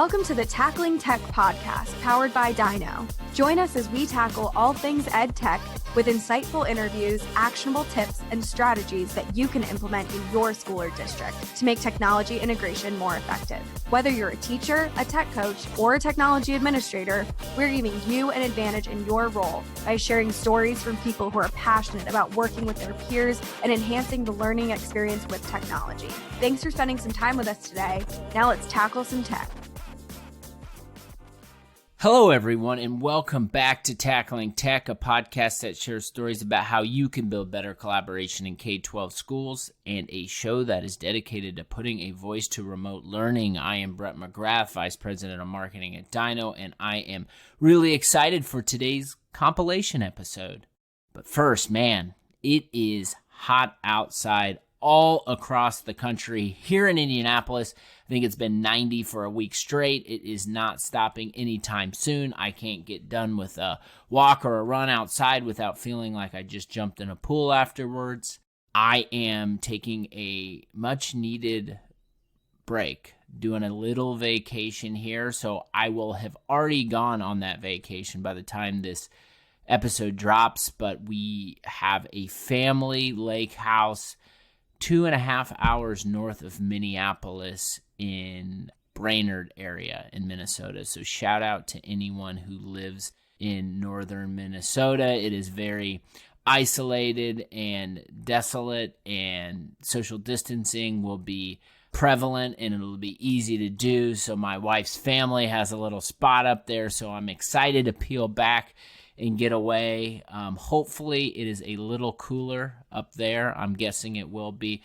Welcome to the Tackling Tech podcast, powered by Dyknow. Join us as we tackle all things EdTech with insightful interviews, actionable tips, and strategies that you can implement in your school or district to make technology integration more effective. Whether you're a teacher, a tech coach, or a technology administrator, we're giving you an advantage in your role by sharing stories from people who are passionate about working with their peers and enhancing the learning experience with technology. Thanks for spending some time with us today. Now let's tackle some tech. Hello, everyone, and welcome back to Tackling Tech, a podcast that shares stories about how you can build better collaboration in K-12 schools, and a show that is dedicated to putting a voice to remote learning. I am Brett McGrath, Vice President of Marketing at Dyknow, and I am really excited for today's compilation episode. But first, man, it is hot outside all across the country. Here in Indianapolis, I think it's been 90 for a week straight. It is not stopping anytime soon. I can't get done with a walk or a run outside without feeling like I just jumped in a pool afterwards. I am taking a much needed break, doing a little vacation here, so I will have already gone on that vacation by the time this episode drops, but we have a family lake house 2.5 hours north of Minneapolis in Brainerd area in Minnesota. So shout out to anyone who lives in northern Minnesota. It is very isolated and desolate, and social distancing will be prevalent and it'll be easy to do. So my wife's family has a little spot up there, so I'm excited to peel back and get away. Hopefully it is a little cooler up there. I'm guessing it will be.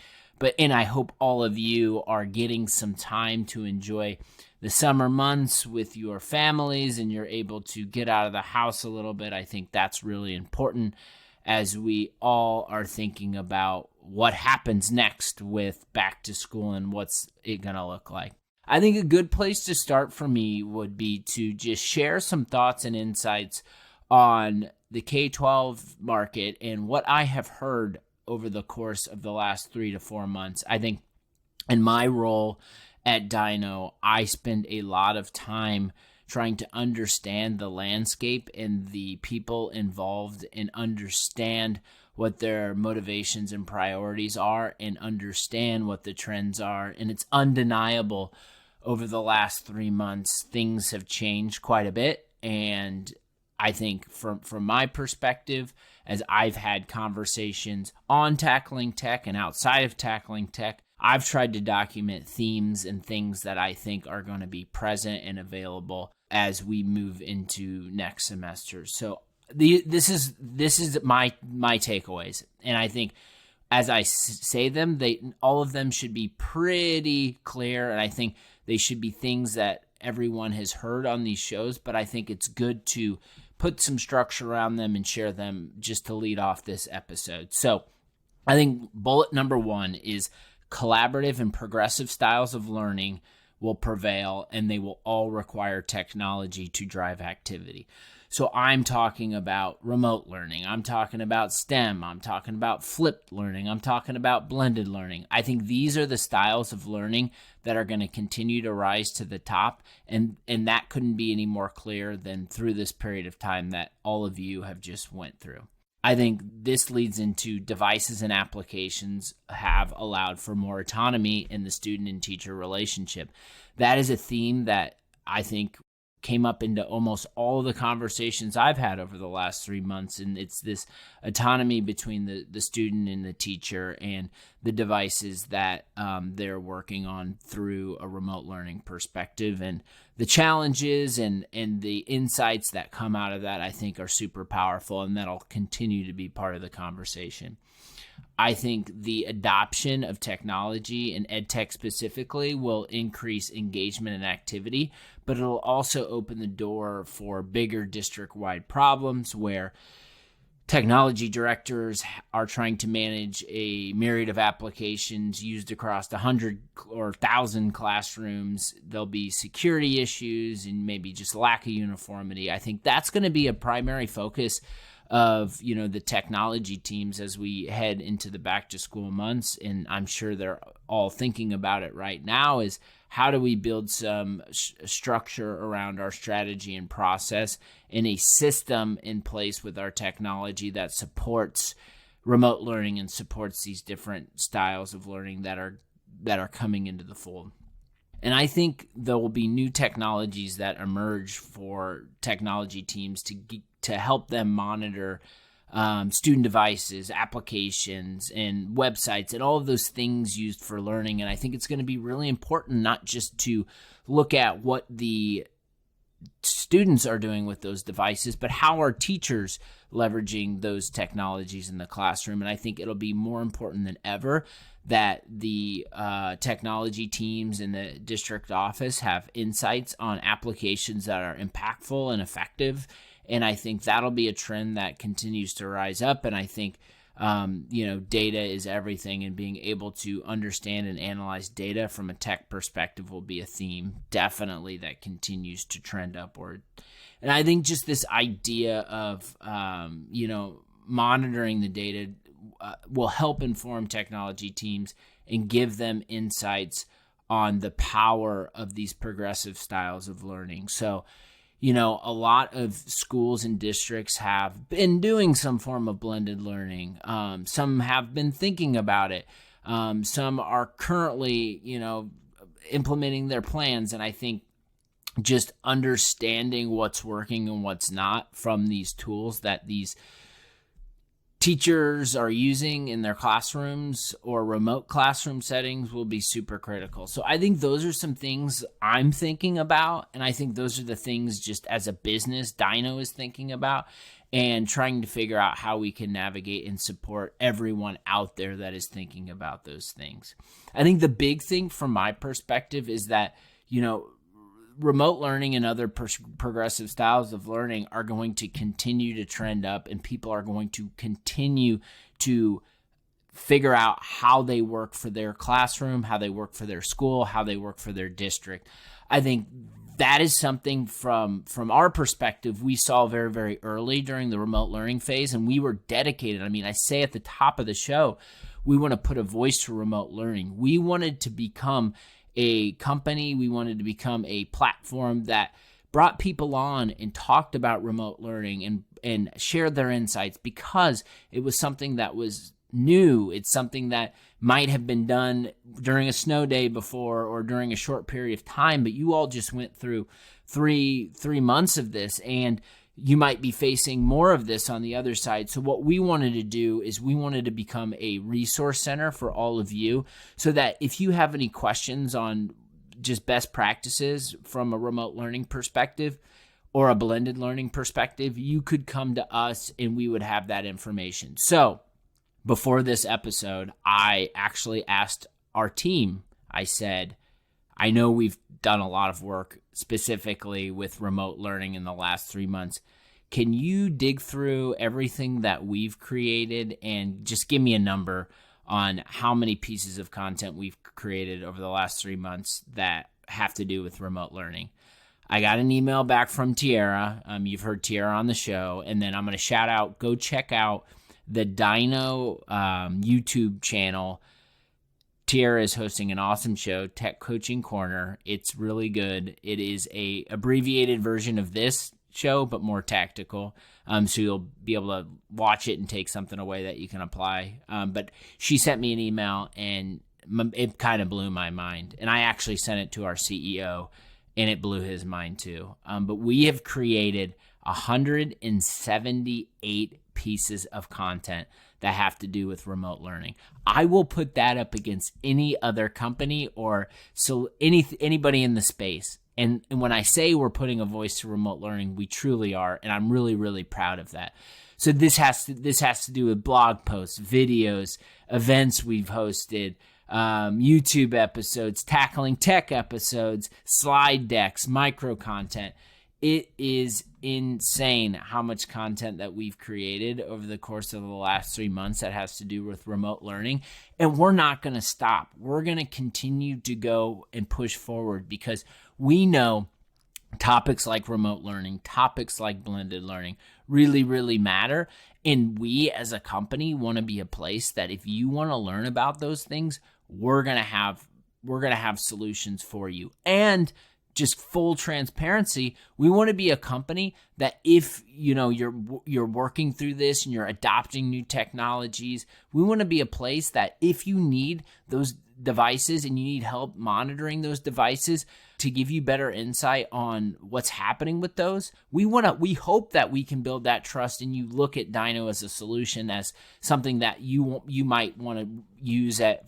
And I hope all of you are getting some time to enjoy the summer months with your families and you're able to get out of the house a little bit. I think that's really important as we all are thinking about what happens next with back to school and what's it going to look like. I think a good place to start for me would be to just share some thoughts and insights on the K-12 market and what I have heard over the course of the last 3 to 4 months. I think in my role at Dyknow, I spend a lot of time trying to understand the landscape and the people involved and understand what their motivations and priorities are and understand what the trends are. And it's undeniable over the last 3 months, things have changed quite a bit. And I think from my perspective, as I've had conversations on Tackling Tech and outside of Tackling Tech, I've tried to document themes and things that I think are going to be present and available as we move into next semester. So this is my takeaways, and I think as I say them, all of them should be pretty clear, and I think they should be things that everyone has heard on these shows, but I think it's good to put some structure around them and share them just to lead off this episode. So I think bullet number 1 is collaborative and progressive styles of learning will prevail, and they will all require technology to drive activity. So I'm talking about remote learning. I'm talking about STEM. I'm talking about flipped learning. I'm talking about blended learning. I think these are the styles of learning that are going to continue to rise to the top. And that couldn't be any more clear than through this period of time that all of you have just went through. I think this leads into devices and applications have allowed for more autonomy in the student and teacher relationship. That is a theme that I think came up into almost all of the conversations I've had over the last 3 months, and it's this autonomy between the student and the teacher and the devices that they're working on through a remote learning perspective. And the challenges and the insights that come out of that, I think, are super powerful, and that'll continue to be part of the conversation. I think the adoption of technology and EdTech specifically will increase engagement and activity, but it'll also open the door for bigger district-wide problems where technology directors are trying to manage a myriad of applications used across 100 or 1,000 classrooms. There'll be security issues and maybe just lack of uniformity. I think that's going to be a primary focus of the technology teams as we head into the back to school months, and I'm sure they're all thinking about it right now, is how do we build some structure around our strategy and process and a system in place with our technology that supports remote learning and supports these different styles of learning that are coming into the fold. And I think there will be new technologies that emerge for technology teams to help them monitor student devices, applications, and websites, and all of those things used for learning. And I think it's going to be really important not just to look at what the students are doing with those devices, but how are teachers leveraging those technologies in the classroom. And I think it'll be more important than ever that the technology teams in the district office have insights on applications that are impactful and effective. And I think that'll be a trend that continues to rise up. And I think, data is everything, and being able to understand and analyze data from a tech perspective will be a theme, definitely, that continues to trend upward. And I think just this idea of, monitoring the data will help inform technology teams and give them insights on the power of these progressive styles of learning. So, a lot of schools and districts have been doing some form of blended learning. Some have been thinking about it. Some are currently, implementing their plans. And I think just understanding what's working and what's not from these tools that these teachers are using in their classrooms or remote classroom settings will be super critical. So I think those are some things I'm thinking about. And I think those are the things just as a business Dyknow is thinking about and trying to figure out how we can navigate and support everyone out there that is thinking about those things. I think the big thing from my perspective is that, remote learning and other progressive styles of learning are going to continue to trend up, and people are going to continue to figure out how they work for their classroom, how they work for their school, how they work for their district. I think that is something from our perspective we saw very, very early during the remote learning phase, and we were dedicated. I mean, I say at the top of the show, we want to put a voice to remote learning. We wanted to become a company, we wanted to become a platform that brought people on and talked about remote learning and shared their insights, because it was something that was new. It's something that might have been done during a snow day before or during a short period of time, but you all just went through three months of this, and you might be facing more of this on the other side. So what we wanted to do is we wanted to become a resource center for all of you, so that if you have any questions on just best practices from a remote learning perspective or a blended learning perspective, you could come to us and we would have that information. So before this episode, I actually asked our team, I said, I know we've done a lot of work specifically with remote learning in the last 3 months. Can you dig through everything that we've created and just give me a number on how many pieces of content we've created over the last 3 months that have to do with remote learning? I got an email back from Tiara. You've heard Tiara on the show. And then I'm going to shout out, go check out the Dyknow YouTube channel. Tiara is hosting an awesome show, Tech Coaching Corner. It's really good. It is a abbreviated version of this show, but more tactical. So you'll be able to watch it and take something away that you can apply. But she sent me an email, and it kind of blew my mind. And I actually sent it to our CEO, and it blew his mind too. But we have created 178 pieces of content that have to do with remote learning. I will put that up against any other company or anybody in the space. And when I say we're putting a voice to remote learning, we truly are, and I'm really, really proud of that. So this has to do with blog posts, videos, events we've hosted, YouTube episodes, tackling tech episodes, slide decks, micro content. It is insane how much content that we've created over the course of the last 3 months that has to do with remote learning. And we're not going to stop. We're going to continue to go and push forward, because we know topics like remote learning, topics like blended learning really, really matter. And we as a company want to be a place that if you want to learn about those things, we're going to have we're going to have solutions for you. And just full transparency, we want to be a company that if you're working through this and you're adopting new technologies, we want to be a place that if you need those devices and you need help monitoring those devices to give you better insight on what's happening with those, we hope that we can build that trust and you look at Dyknow as a solution, as something that you might want to use at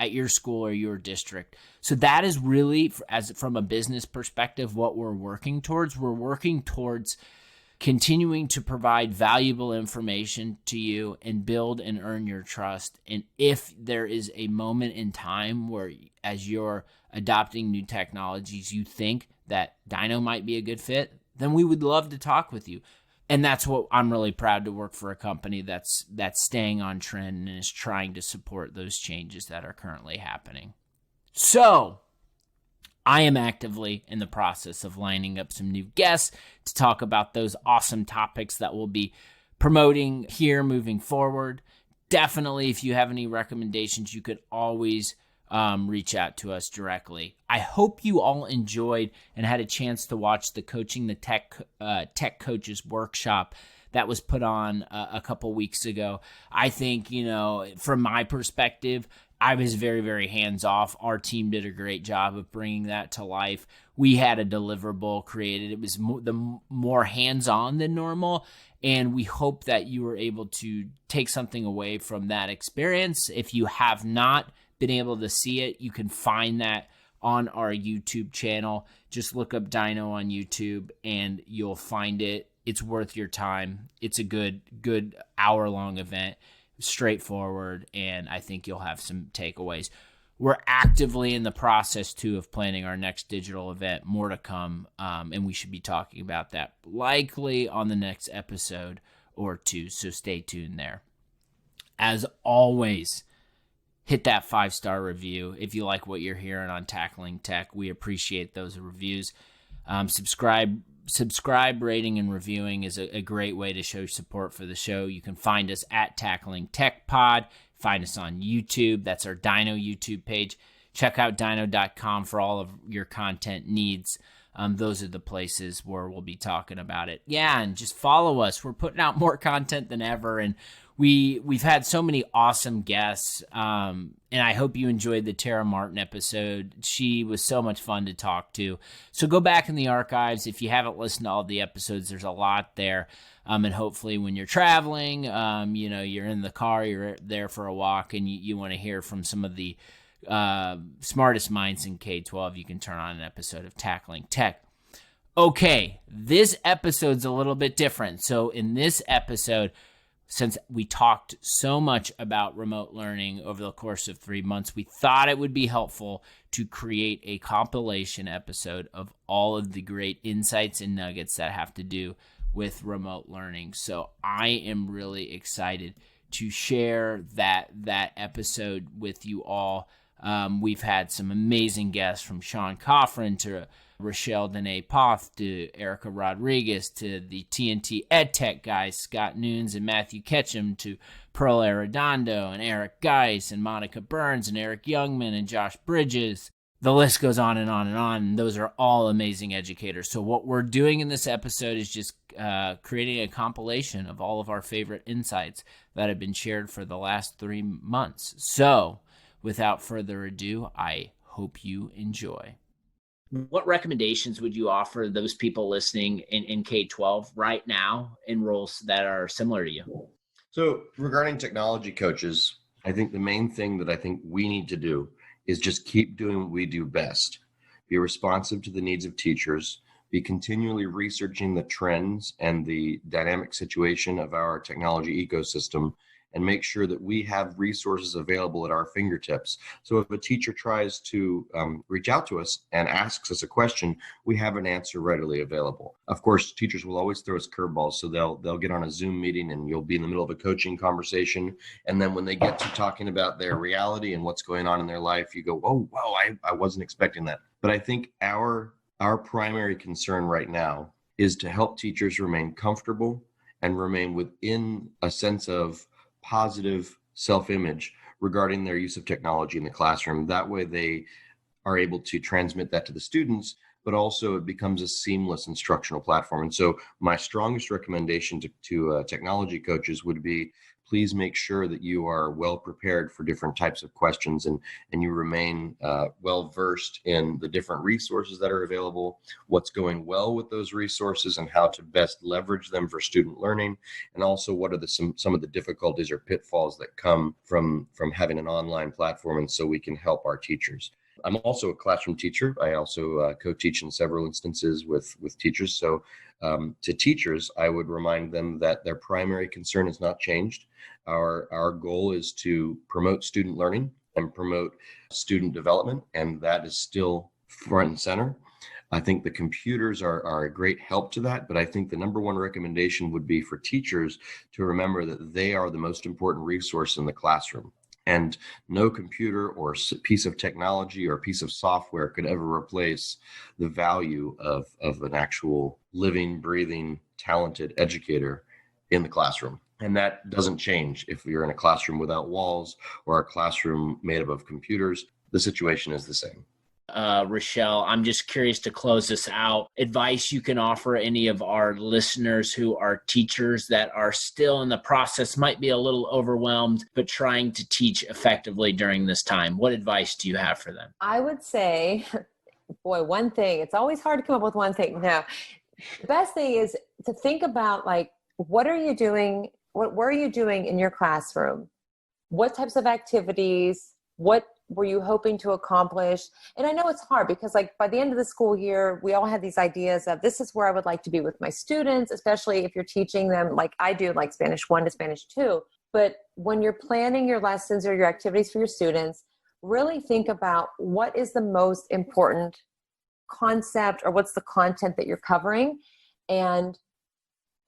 your school or your district. So that is really, from a business perspective, what we're working towards. We're working towards continuing to provide valuable information to you and build and earn your trust. And if there is a moment in time where, as you're adopting new technologies, you think that Dyknow might be a good fit, then we would love to talk with you. And that's what I'm really proud to work for, a company that's staying on trend and is trying to support those changes that are currently happening. So I am actively in the process of lining up some new guests to talk about those awesome topics that we'll be promoting here moving forward. Definitely, if you have any recommendations, you could always reach out to us directly. I hope you all enjoyed and had a chance to watch the Coaching the Tech Coaches workshop that was put on a couple weeks ago. I think, from my perspective, I was very, very hands-off. Our team did a great job of bringing that to life. We had a deliverable created. It was more hands-on than normal, and we hope that you were able to take something away from that experience. If you have not been able to see it, you can find that on our YouTube channel. Just look up Dyknow on YouTube, and you'll find it. It's worth your time. It's a good hour-long event. Straightforward, and I think you'll have some takeaways. We're actively in the process too of planning our next digital event. More to come, and we should be talking about that likely on the next episode or two, so stay tuned there. As always, hit that 5-star review if you like what you're hearing on Tackling Tech. We appreciate those reviews. Subscribe, rating, and reviewing is a great way to show support for the show. You can find us at Tackling Tech Pod. Find us on YouTube. That's our Dyknow YouTube page. Check out Dyknow.com for all of your content needs. Those are the places where we'll be talking about it. Yeah, and just follow us. We're putting out more content than ever, and we've had so many awesome guests, and I hope you enjoyed the Tara Martin episode. She was so much fun to talk to. So go back in the archives. If you haven't listened to all the episodes, there's a lot there, and hopefully when you're traveling, you're in the car, you're there for a walk, and you want to hear from some of the smartest minds in K-12, you can turn on an episode of Tackling Tech. Okay, this episode's a little bit different. So in this episode, since we talked so much about remote learning over the course of 3 months, we thought it would be helpful to create a compilation episode of all of the great insights and nuggets that have to do with remote learning. So I am really excited to share that episode with you all. We've had some amazing guests, from Sean Coffrin to Rochelle Danae Poth to Erica Rodriguez to the TNT EdTech guys, Scott Nunes and Matthew Ketchum, to Pearl Arredondo and Eric Geis and Monica Burns and Eric Youngman and Josh Bridges. The list goes on and on and on. And those are all amazing educators. So what we're doing in this episode is just creating a compilation of all of our favorite insights that have been shared for the last 3 months. So without further ado, I hope you enjoy. What recommendations would you offer those people listening in K-12 right now in roles that are similar to you? So regarding technology coaches, I think the main thing that I think we need to do is just keep doing what we do best. Be responsive to the needs of teachers, be continually researching the trends and the dynamic situation of our technology ecosystem, and make sure that we have resources available at our fingertips. So if a teacher tries to reach out to us and asks us a question, we have an answer readily available. Of course, teachers will always throw us curveballs, so they'll get on a Zoom meeting and you'll be in the middle of a coaching conversation. And then when they get to talking about their reality and what's going on in their life, you go, oh, wow, I wasn't expecting that. But I think our primary concern right now is to help teachers remain comfortable and remain within a sense of positive self-image regarding their use of technology in the classroom. That way they are able to transmit that to the students, but also it becomes a seamless instructional platform. And so my strongest recommendation to technology coaches would be, please make sure that you are well prepared for different types of questions, and you remain well versed in the different resources that are available, what's going well with those resources and how to best leverage them for student learning, and also what are some of the difficulties or pitfalls that come from having an online platform, and so we can help our teachers. I'm also a classroom teacher. I also co-teach in several instances with teachers. So to teachers, I would remind them that their primary concern has not changed. Our goal is to promote student learning and promote student development, and that is still front and center. I think the computers are a great help to that, but I think the number one recommendation would be for teachers to remember that they are the most important resource in the classroom. And no computer or piece of technology or piece of software could ever replace the value of an actual living, breathing, talented educator in the classroom. And that doesn't change if you're in a classroom without walls or a classroom made up of computers. The situation is the same. Rochelle, I'm just curious to close this out. Advice you can offer any of our listeners who are teachers that are still in the process, might be a little overwhelmed, but trying to teach effectively during this time. What advice do you have for them? I would say, boy, one thing, it's always hard to come up with one thing. No, the best thing is to think about, like, what are you doing? What were you doing in your classroom? What types of activities? What were you hoping to accomplish? And I know it's hard because, like, by the end of the school year, we all have these ideas of, this is where I would like to be with my students, especially if you're teaching them like I do, like Spanish 1 to Spanish 2. But when you're planning your lessons or your activities for your students, really think about what is the most important concept or what's the content that you're covering. And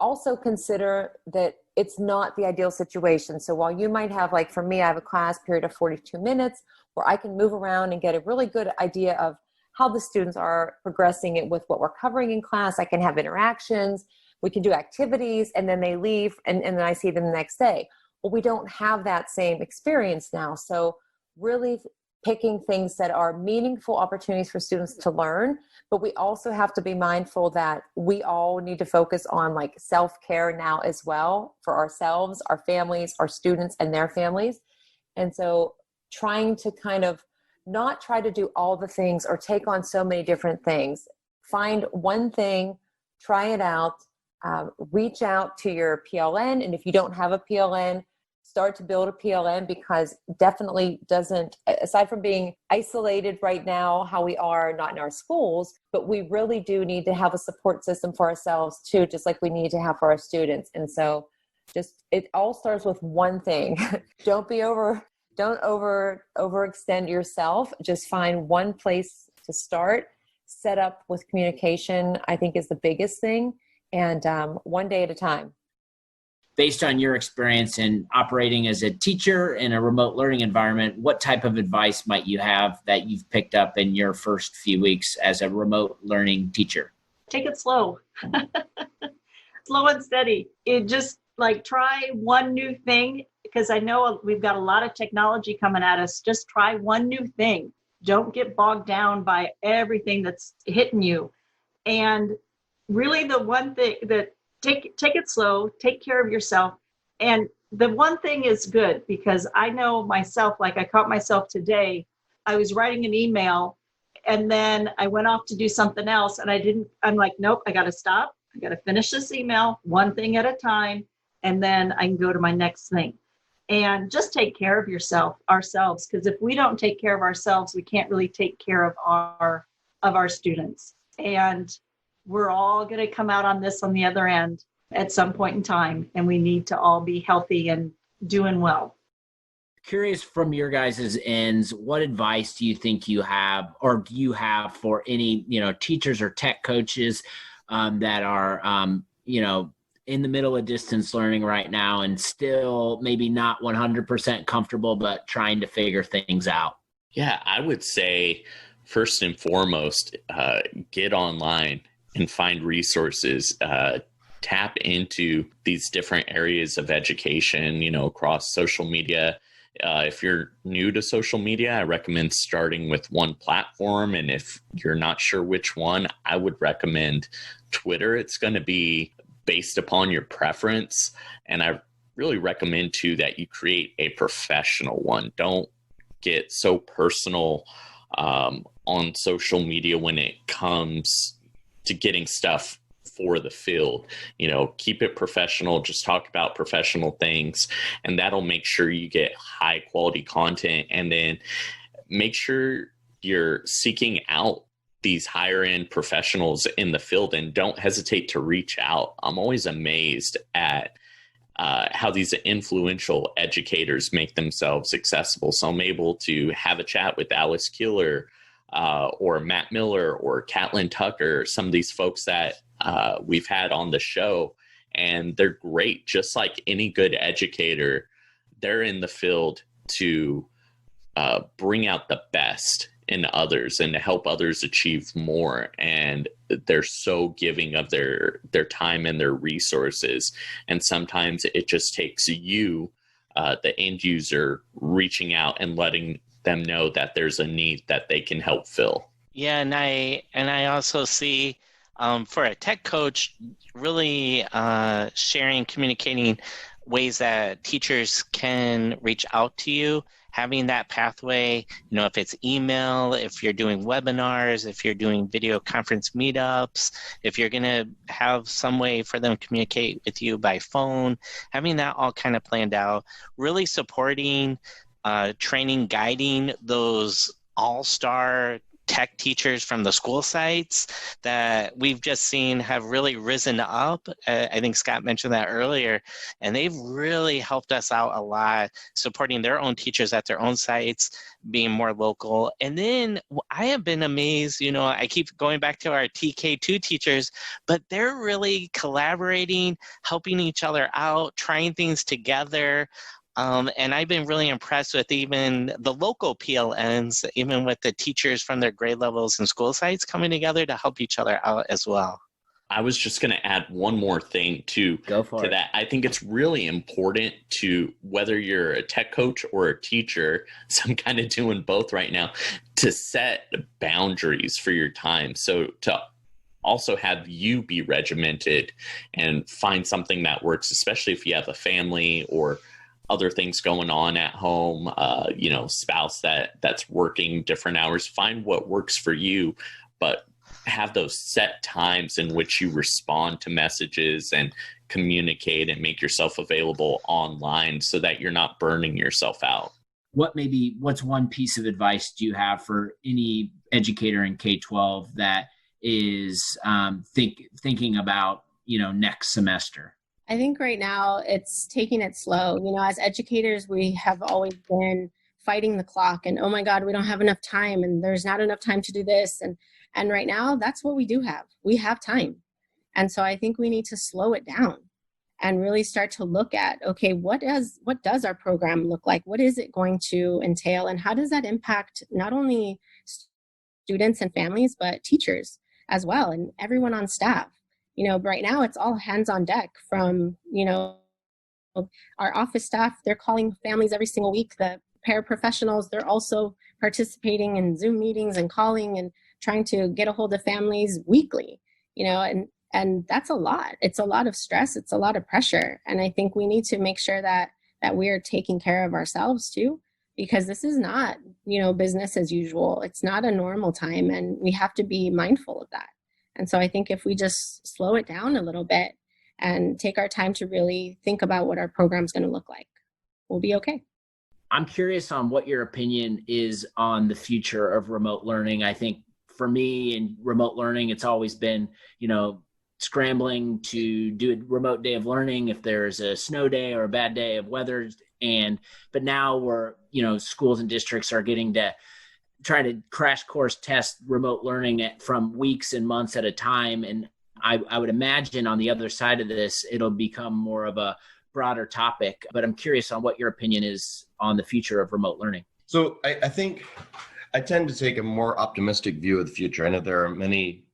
also consider that it's not the ideal situation. So while you might have, like for me, I have a class period of 42 minutes where I can move around and get a really good idea of how the students are progressing it with what we're covering in class. I can have interactions, we can do activities, and then they leave and then I see them the next day. Well, we don't have that same experience now. So really picking things that are meaningful opportunities for students to learn, but we also have to be mindful that we all need to focus on, like, self-care now as well, for ourselves, our families, our students, and their families. And so trying to kind of not try to do all the things or take on so many different things. Find one thing, try it out, reach out to your PLN. And if you don't have a PLN, start to build a PLN, because definitely doesn't, aside from being isolated right now, how we are, not in our schools, but we really do need to have a support system for ourselves too, just like we need to have for our students. And so just, it all starts with one thing. Don't overextend yourself. Just find one place to start. Set up with communication, I think, is the biggest thing. And one day at a time. Based on your experience in operating as a teacher in a remote learning environment, what type of advice might you have that you've picked up in your first few weeks as a remote learning teacher? Take it slow. Slow and steady. It just, like, try one new thing, because I know we've got a lot of technology coming at us. Just try one new thing. Don't get bogged down by everything that's hitting you. And really the one thing that, take it slow, take care of yourself. And the one thing is good, because I know myself, like I caught myself today, I was writing an email and then I went off to do something else and I'm like, nope, I got to stop. I got to finish this email, one thing at a time, and then I can go to my next thing. And just take care of ourselves, because if we don't take care of ourselves, we can't really take care of our students. And we're all going to come out on this on the other end at some point in time, and we need to all be healthy and doing well. Curious from your guys' ends, what advice do you think you have, or do you have for any, teachers or tech coaches that are, in the middle of distance learning right now and still maybe not 100% comfortable, but trying to figure things out? Yeah, I would say first and foremost, get online and find resources. tap into these different areas of education, across social media. If you're new to social media, I recommend starting with one platform. And if you're not sure which one, I would recommend Twitter. It's going to be based upon your preference. And I really recommend too that you create a professional one. Don't get so personal on social media when it comes to getting stuff for the field. Keep it professional, just talk about professional things, and that'll make sure you get high quality content. And then make sure you're seeking out these higher end professionals in the field, and don't hesitate to reach out. I'm always amazed at how these influential educators make themselves accessible. So I'm able to have a chat with Alice Keeler or Matt Miller or Catlin Tucker, some of these folks that we've had on the show, and they're great. Just like any good educator, they're in the field to bring out the best in others and to help others achieve more. And they're so giving of their time and their resources. And sometimes it just takes you, the end user, reaching out and letting them know that there's a need that they can help fill. Yeah, and I also see for a tech coach, really sharing, communicating ways that teachers can reach out to you, having that pathway, if it's email, if you're doing webinars, if you're doing video conference meetups, if you're going to have some way for them to communicate with you by phone, having that all kind of planned out, really supporting, training, guiding those all-star tech teachers from the school sites that we've just seen have really risen up. I think Scott mentioned that earlier, and they've really helped us out a lot, supporting their own teachers at their own sites, being more local. And then I have been amazed, I keep going back to our TK2 teachers, but they're really collaborating, helping each other out, trying things together. And I've been really impressed with even the local PLNs, even with the teachers from their grade levels and school sites coming together to help each other out as well. I was just going to add one more thing to that. I think it's really important to, whether you're a tech coach or a teacher, so I'm kind of doing both right now, to set boundaries for your time. So to also have you be regimented and find something that works, especially if you have a family or other things going on at home, spouse that's working different hours. Find what works for you, but have those set times in which you respond to messages and communicate and make yourself available online so that you're not burning yourself out. What's one piece of advice do you have for any educator in K-12 that is thinking about, next semester? I think right now it's taking it slow. As educators, we have always been fighting the clock and, oh my God, we don't have enough time and there's not enough time to do this. And right now, that's what we do have. We have time. And so I think we need to slow it down and really start to look at, okay, what does our program look like? What is it going to entail? And how does that impact not only students and families, but teachers as well and everyone on staff? Right now it's all hands on deck from, our office staff. They're calling families every single week. The paraprofessionals, they're also participating in Zoom meetings and calling and trying to get a hold of families weekly, and that's a lot. It's a lot of stress. It's a lot of pressure. And I think we need to make sure that we are taking care of ourselves too, because this is not, business as usual. It's not a normal time, and we have to be mindful of that. And so I think if we just slow it down a little bit and take our time to really think about what our program's going to look like, we'll be okay. I'm curious on what your opinion is on the future of remote learning. I think for me in remote learning, it's always been, scrambling to do a remote day of learning if there's a snow day or a bad day of weather. But now we're, schools and districts are getting to try to crash course test remote learning from weeks and months at a time. And I would imagine on the other side of this, it'll become more of a broader topic, but I'm curious on what your opinion is on the future of remote learning. So I think I tend to take a more optimistic view of the future. I know there are many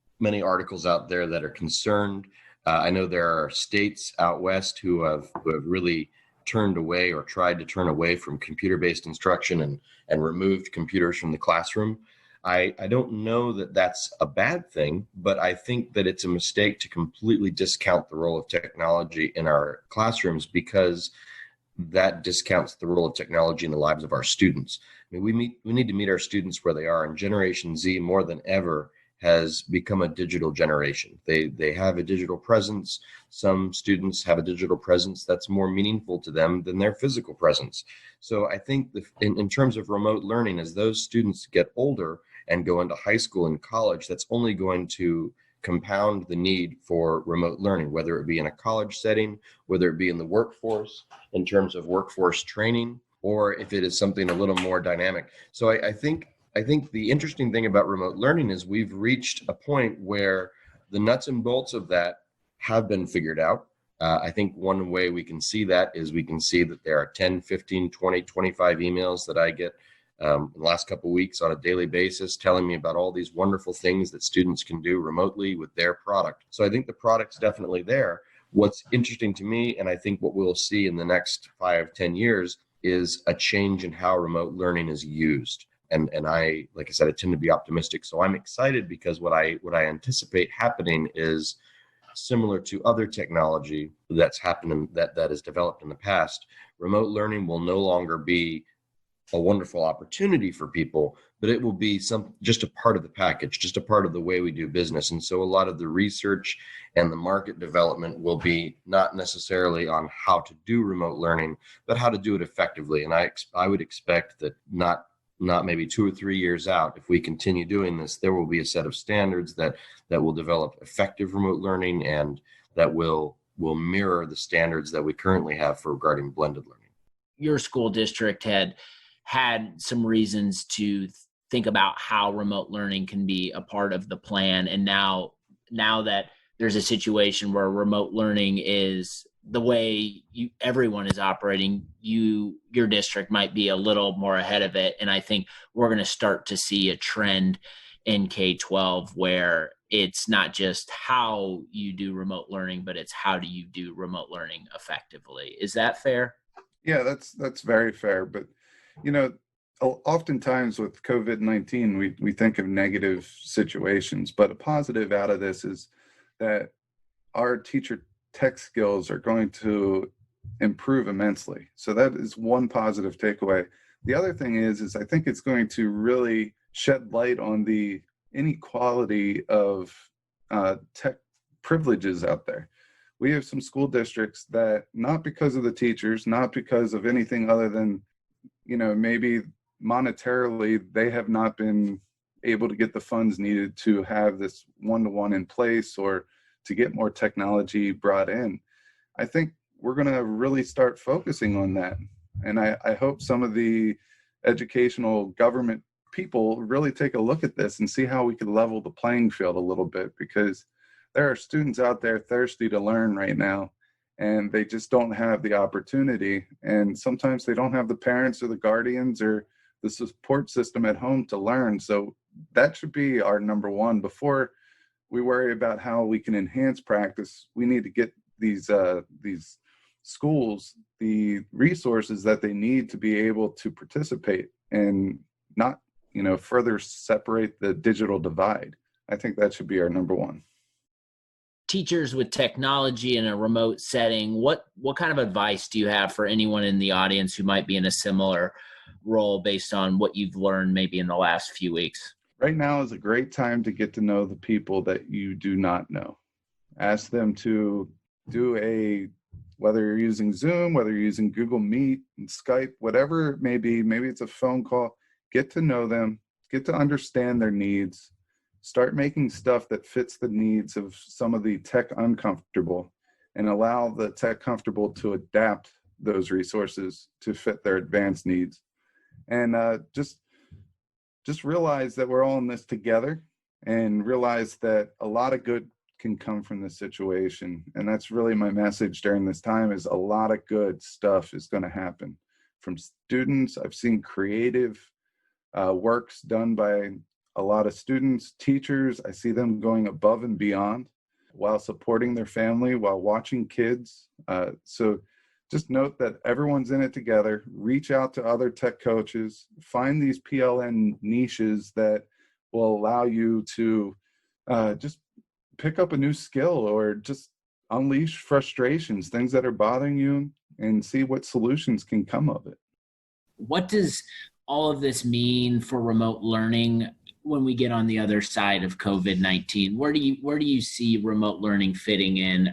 articles out there that are concerned I know there are states out west who have really turned away or tried to turn away from computer-based instruction and removed computers from the classroom. I don't know that that's a bad thing, but I think that it's a mistake to completely discount the role of technology in our classrooms, because that discounts the role of technology in the lives of our students. I mean, we need to meet our students where they are, and Generation Z more than ever has become a digital generation. They have a digital presence. Some students have a digital presence that's more meaningful to them than their physical presence. So I think in terms of remote learning, as those students get older and go into high school and college, that's only going to compound the need for remote learning, whether it be in a college setting, whether it be in the workforce, in terms of workforce training, or if it is something a little more dynamic. So I think the interesting thing about remote learning is we've reached a point where the nuts and bolts of that have been figured out. I think one way we can see that is we can see that there are 10, 15, 20, 25 emails that I get in the last couple of weeks on a daily basis telling me about all these wonderful things that students can do remotely with their product. So I think the product's definitely there. What's interesting to me, and I think what we'll see in the next 5, 10 years, is a change in how remote learning is used. And I, like I said, I tend to be optimistic. So I'm excited because what I anticipate happening is similar to other technology that's happened and that has developed in the past. Remote learning will no longer be a wonderful opportunity for people, but it will be just a part of the package, just a part of the way we do business. And so a lot of the research and the market development will be not necessarily on how to do remote learning, but how to do it effectively. And I would expect that not maybe 2 or 3 years out, if we continue doing this, there will be a set of standards that will develop effective remote learning and that will mirror the standards that we currently have for regarding blended learning. Your school district had some reasons to think about how remote learning can be a part of the plan. And now that there's a situation where remote learning is the way everyone is operating, your district might be a little more ahead of it. And I think we're going to start to see a trend in K-12 where it's not just how you do remote learning, but it's how do you do remote learning effectively. Is that fair? Yeah, that's very fair. But, oftentimes with COVID-19, we think of negative situations, but a positive out of this is that our teacher tech skills are going to improve immensely. So that is one positive takeaway. The other thing is I think it's going to really shed light on the inequality of tech privileges out there. We have some school districts that, not because of the teachers, not because of anything other than, maybe monetarily, they have not been able to get the funds needed to have this one-to-one in place or to get more technology brought in. I think we're going to really start focusing on that. And I hope some of the educational government people really take a look at this and see how we can level the playing field a little bit, because there are students out there thirsty to learn right now, and they just don't have the opportunity. And sometimes they don't have the parents or the guardians or the support system at home to learn. So that should be our number one. Before we worry about how we can enhance practice, we need to get these schools the resources that they need to be able to participate and not, further separate the digital divide. I think that should be our number one. Teachers with technology in a remote setting, what kind of advice do you have for anyone in the audience who might be in a similar role based on what you've learned maybe in the last few weeks? Right now is a great time to get to know the people that you do not know. Ask them to do whether you're using Zoom, whether you're using Google Meet and Skype, whatever it may be, maybe it's a phone call, get to know them, get to understand their needs, start making stuff that fits the needs of some of the tech uncomfortable, and allow the tech comfortable to adapt those resources to fit their advanced needs. And just realize that we're all in this together, and realize that a lot of good can come from this situation. And that's really my message during this time, is a lot of good stuff is going to happen from students. I've seen creative works done by a lot of students, teachers. I see them going above and beyond. while supporting their family, while watching kids. So just note that everyone's in it together. Reach out to other tech coaches. Find these PLN niches that will allow you to just pick up a new skill or just unleash frustrations, things that are bothering you, and see what solutions can come of it. What does all of this mean for remote learning when we get on the other side of COVID-19? Where do you see remote learning fitting in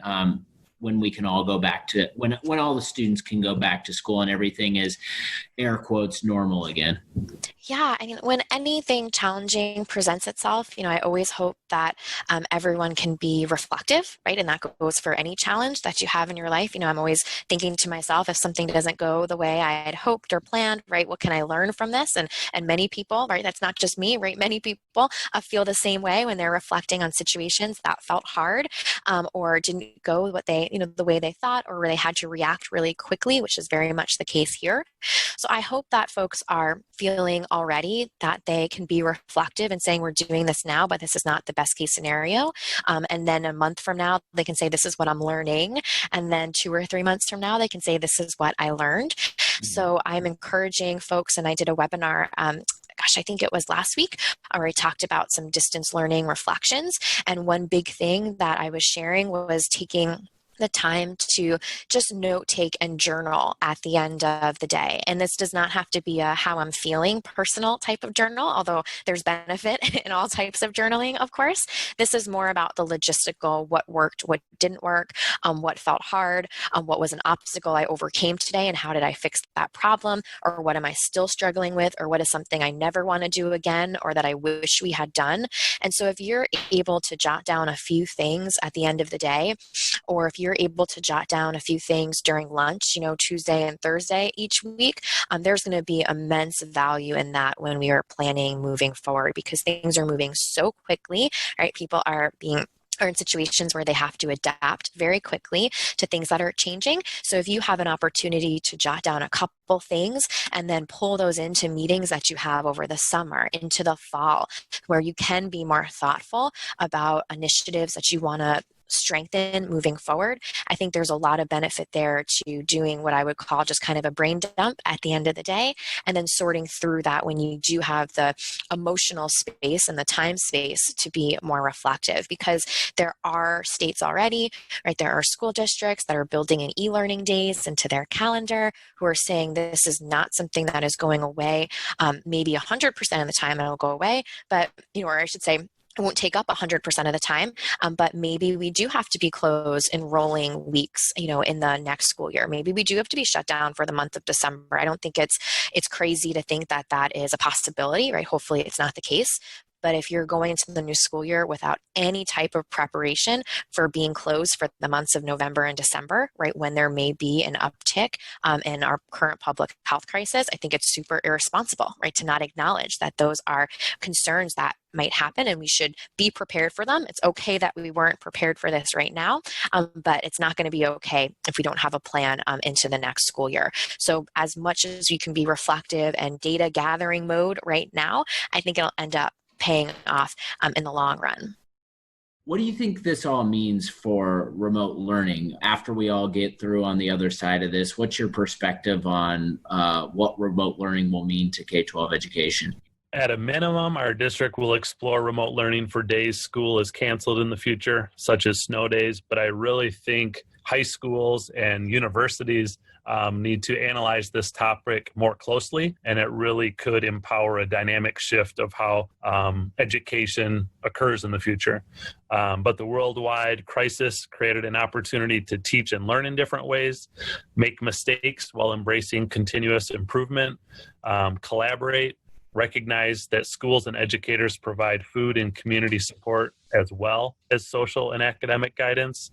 when we can all go back to when all the students can go back to school and everything is air quotes normal again? Yeah, I mean, when anything challenging presents itself, I always hope that everyone can be reflective, right? And that goes for any challenge that you have in your life. I'm always thinking to myself, if something doesn't go the way I had hoped or planned, right, what can I learn from this? And many people, right, that's not just me, right? Many people feel the same way when they're reflecting on situations that felt hard or didn't go what they, the way they thought, or where they had to react really quickly, which is very much the case here. So I hope that folks are feeling already that they can be reflective and saying, we're doing this now, but this is not the best case scenario. And then a month from now, they can say, this is what I'm learning. And then 2 or 3 months from now, they can say, this is what I learned. So I'm encouraging folks, and I did a webinar I think it was last week, where I talked about some distance learning reflections. And one big thing that I was sharing was taking the time to just note take and journal at the end of the day. And this does not have to be a how I'm feeling personal type of journal, although there's benefit in all types of journaling, of course. This is more about the logistical, what worked, what didn't work, what felt hard, what was an obstacle I overcame today, and how did I fix that problem, or what am I still struggling with, or what is something I never want to do again, or that I wish we had done. And so if you're able to jot down a few things at the end of the day, or if you're able to jot down a few things during lunch, Tuesday and Thursday each week, there's going to be immense value in that when we are planning moving forward, because things are moving so quickly, right? People are in situations where they have to adapt very quickly to things that are changing. So if you have an opportunity to jot down a couple things and then pull those into meetings that you have over the summer, into the fall, where you can be more thoughtful about initiatives that you want to strengthen moving forward, I think there's a lot of benefit there to doing what I would call just kind of a brain dump at the end of the day, and then sorting through that when you do have the emotional space and the time space to be more reflective. Because there are states already, right? There are school districts that are building in e-learning days into their calendar, who are saying this is not something that is going away. Maybe 100% of the time it'll go away, but, or I should say, it won't take up 100% of the time, but maybe we do have to be closed in rolling weeks, in the next school year. Maybe we do have to be shut down for the month of December. I don't think it's crazy to think that that is a possibility, right? Hopefully it's not the case. But if you're going into the new school year without any type of preparation for being closed for the months of November and December, right, when there may be an uptick in our current public health crisis, I think it's super irresponsible, right, to not acknowledge that those are concerns that might happen and we should be prepared for them. It's okay that we weren't prepared for this right now, but it's not going to be okay if we don't have a plan into the next school year. So as much as you can be reflective and data gathering mode right now, I think it'll end up paying off in the long run. What do you think this all means for remote learning after we all get through on the other side of this? What's your perspective on what remote learning will mean to K-12 education? At a minimum, our district will explore remote learning for days school is canceled in the future, such as snow days. But I really think high schools and universities need to analyze this topic more closely, and it really could empower a dynamic shift of how education occurs in the future. But the worldwide crisis created an opportunity to teach and learn in different ways, make mistakes while embracing continuous improvement, collaborate, recognize that schools and educators provide food and community support as well as social and academic guidance.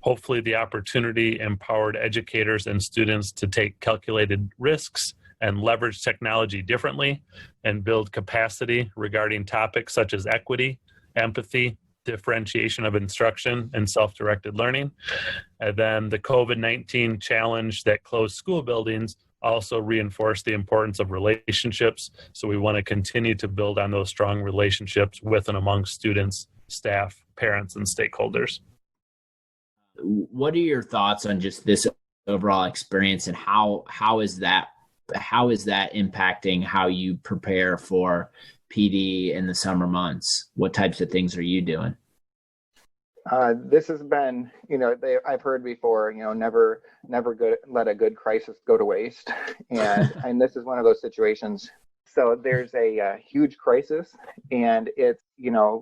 Hopefully the opportunity empowered educators and students to take calculated risks and leverage technology differently and build capacity regarding topics such as equity, empathy, differentiation of instruction, and self-directed learning. And then the COVID-19 challenge that closed school buildings also reinforce the importance of relationships. So we want to continue to build on those strong relationships with and among students, staff, parents, and stakeholders. what are your thoughts on just this overall experience, and how is that impacting how you prepare for PD in the summer months? What types of things are you doing? This has been, I've heard before, never let a good crisis go to waste. And this is one of those situations. So there's a huge crisis, and it's,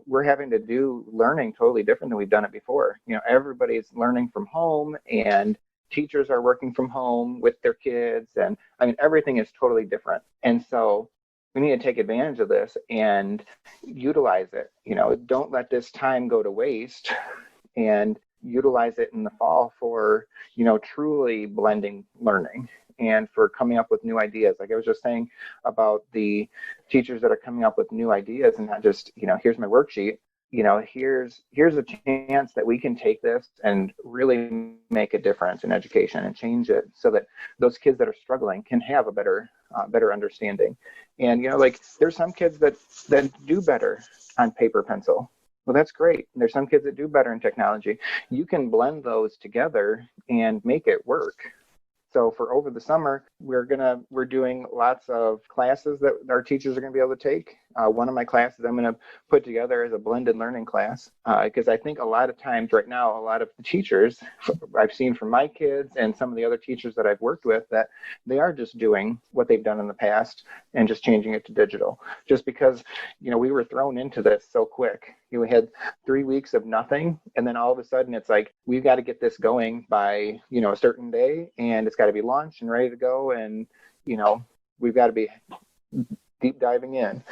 we're having to do learning totally different than we've done it before. Everybody's learning from home, and teachers are working from home with their kids. And everything is totally different. And so we need to take advantage of this and utilize it. Don't let this time go to waste, and utilize it in the fall for, truly blending learning and for coming up with new ideas. Like I was just saying about the teachers that are coming up with new ideas, and not just, here's my worksheet. Here's a chance that we can take this and really make a difference in education and change it so that those kids that are struggling can have a better understanding. And, there's some kids that do better on paper pencil. Well, that's great. And there's some kids that do better in technology. You can blend those together and make it work. So for over the summer, we're doing lots of classes that our teachers are going to be able to take. One of my classes I'm going to put together as a blended learning class, because I think a lot of times right now, a lot of the teachers I've seen from my kids and some of the other teachers that I've worked with, that they are just doing what they've done in the past and just changing it to digital. Just because, we were thrown into this so quick. We had 3 weeks of nothing, and then all of a sudden it's like, we've got to get this going by, a certain day, and it's got to be launched and ready to go, and we've got to be deep diving in.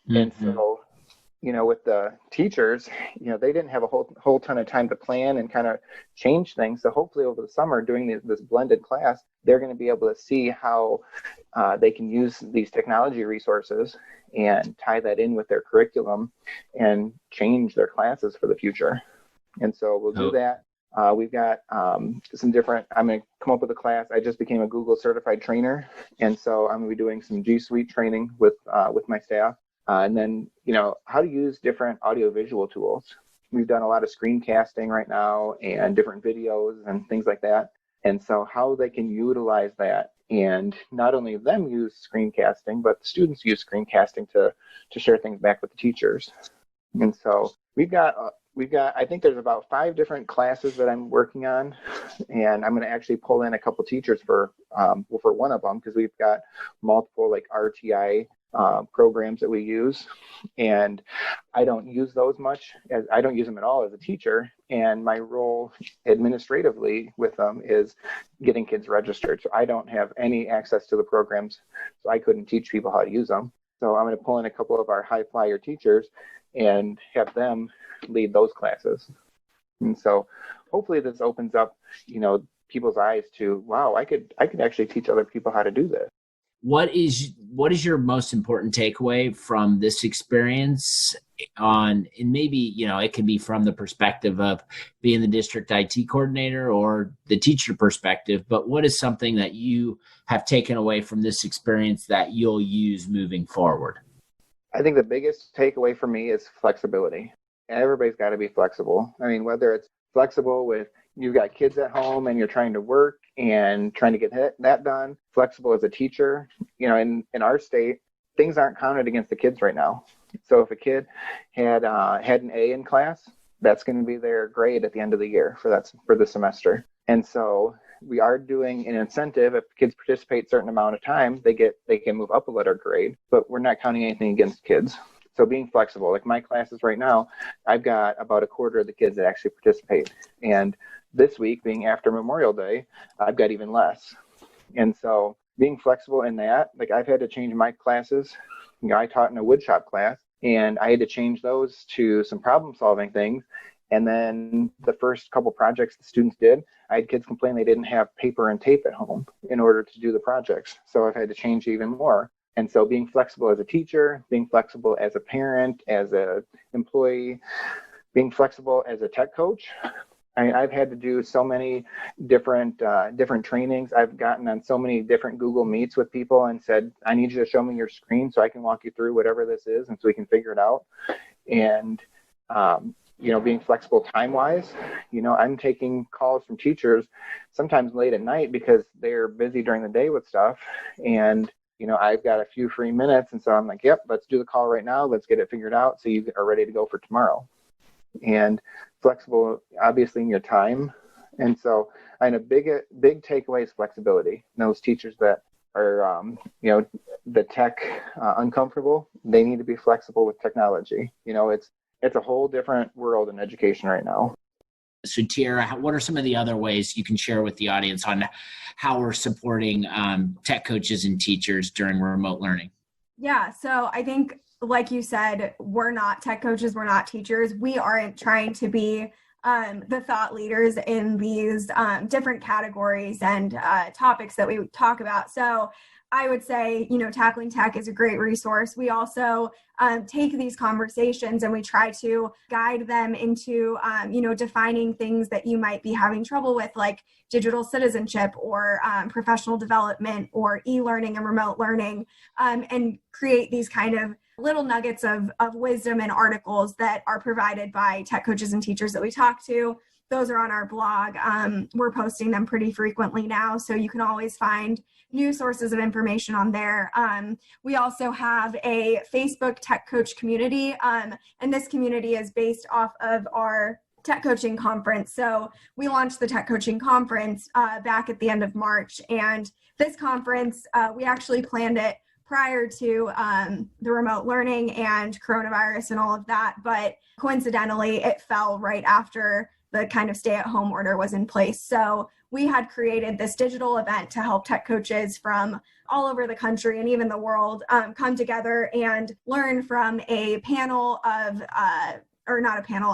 Mm-hmm. And so, with the teachers, they didn't have a whole ton of time to plan and kind of change things. So hopefully over the summer, doing this blended class, they're going to be able to see how they can use these technology resources and tie that in with their curriculum and change their classes for the future. And so we'll do that. We've got some different, I'm going to come up with a class. I just became a Google certified trainer. And so I'm going to be doing some G Suite training with my staff. And then, how to use different audiovisual tools. We've done a lot of screencasting right now and different videos and things like that. And so how they can utilize that, and not only them use screencasting, but the students use screencasting to share things back with the teachers. And so we've got, I think there's about 5 different classes that I'm working on, and I'm going to actually pull in a couple teachers for one of them, because we've got multiple like RTI programs that we use, and I don't use those much, as I don't use them at all as a teacher, and my role administratively with them is getting kids registered. So I don't have any access to the programs, so I couldn't teach people how to use them. So I'm going to pull in a couple of our high flyer teachers and have them lead those classes. And so hopefully this opens up, people's eyes to, wow, I could actually teach other people how to do this. What is your most important takeaway from this experience and maybe, it can be from the perspective of being the district IT coordinator or the teacher perspective, but what is something that you have taken away from this experience that you'll use moving forward? I think the biggest takeaway for me is flexibility. Everybody's got to be flexible. Whether it's flexible with you've got kids at home and you're trying to work and trying to get that done, flexible as a teacher. In our state, things aren't counted against the kids right now. So if a kid had an A in class, that's going to be their grade at the end of the year for the semester. And so we are doing an incentive. If kids participate a certain amount of time, they can move up a letter grade, but we're not counting anything against kids. So being flexible, like my classes right now, I've got about a quarter of the kids that actually participate. And this week, being after Memorial Day, I've got even less. And so being flexible in that, like I've had to change my classes. I taught in a woodshop class, and I had to change those to some problem solving things. And then the first couple projects the students did, I had kids complain they didn't have paper and tape at home in order to do the projects. So I've had to change even more. And so being flexible as a teacher, being flexible as a parent, as an employee, being flexible as a tech coach. I've had to do so many different trainings. I've gotten on so many different Google Meets with people and said, I need you to show me your screen so I can walk you through whatever this is and so we can figure it out. And being flexible time-wise. I'm taking calls from teachers sometimes late at night because they're busy during the day with stuff. And, I've got a few free minutes. And so I'm like, yep, let's do the call right now. Let's get it figured out so you are ready to go for tomorrow. And flexible, obviously, in your time. And so a big takeaway is flexibility. And those teachers that are, the tech uncomfortable, they need to be flexible with technology. It's a whole different world in education right now. So Tiara, what are some of the other ways you can share with the audience on how we're supporting tech coaches and teachers during remote learning? Yeah, so I think, like you said, we're not tech coaches, we're not teachers. We aren't trying to be the thought leaders in these different categories and topics that we talk about. So I would say, Tackling Tech is a great resource. We also take these conversations and we try to guide them into, defining things that you might be having trouble with, like digital citizenship or professional development or e-learning and remote learning, and create these kind of little nuggets of wisdom and articles that are provided by tech coaches and teachers that we talk to. Those are on our blog. We're posting them pretty frequently now, so you can always find new sources of information on there. We also have a Facebook tech coach community, and this community is based off of our tech coaching conference. So we launched the tech coaching conference back at the end of March, and this conference, we actually planned it prior to the remote learning and coronavirus and all of that, but coincidentally, it fell right after the kind of stay-at-home order was in place. So we had created this digital event to help tech coaches from all over the country and even the world come together and learn from a panel of,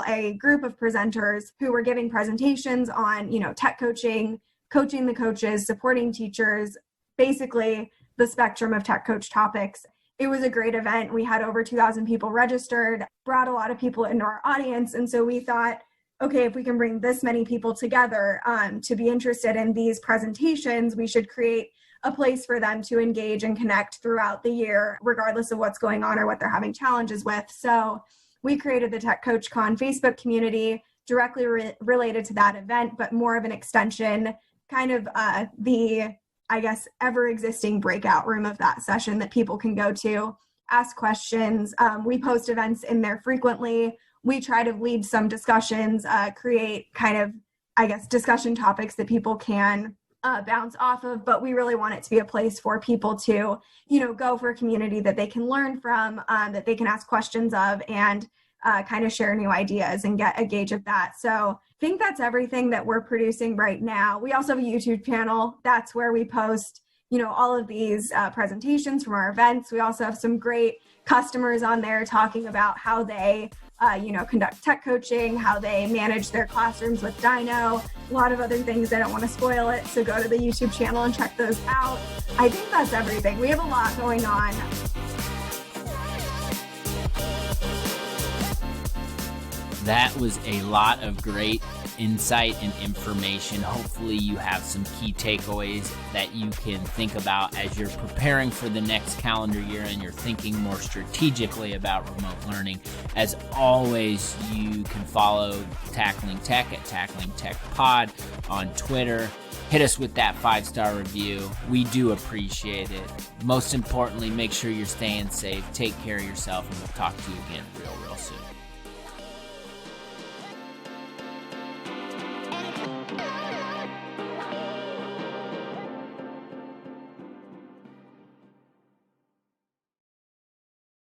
a group of presenters who were giving presentations on, tech coaching, coaching the coaches, supporting teachers, basically the spectrum of tech coach topics. It was a great event. We had over 2,000 people registered, brought a lot of people into our audience. And so we thought, okay, if we can bring this many people together to be interested in these presentations, we should create a place for them to engage and connect throughout the year, regardless of what's going on or what they're having challenges with. So we created the Tech Coach Con Facebook community directly related to that event, but more of an extension, kind of the, ever-existing breakout room of that session that people can go to, ask questions. We post events in there frequently. We try to lead some discussions, create kind of, discussion topics that people can bounce off of, but we really want it to be a place for people to, go for a community that they can learn from, that they can ask questions of, and kind of share new ideas and get a gauge of that. So I think that's everything that we're producing right now. We also have a YouTube channel. That's where we post, all of these presentations from our events. We also have some great customers on there talking about how they conduct tech coaching, how they manage their classrooms with Dyknow, a lot of other things. I don't want to spoil it, so go to the YouTube channel and check those out. I think that's everything. We have a lot going on. That was a lot of great insight and information. Hopefully you have some key takeaways that you can think about as you're preparing for the next calendar year and you're thinking more strategically about remote learning. As always, you can follow Tackling Tech at Tackling Tech Pod on Twitter. Hit us with that 5-star review. We do appreciate it. Most importantly, make sure you're staying safe. Take care of yourself, and we'll talk to you again real soon.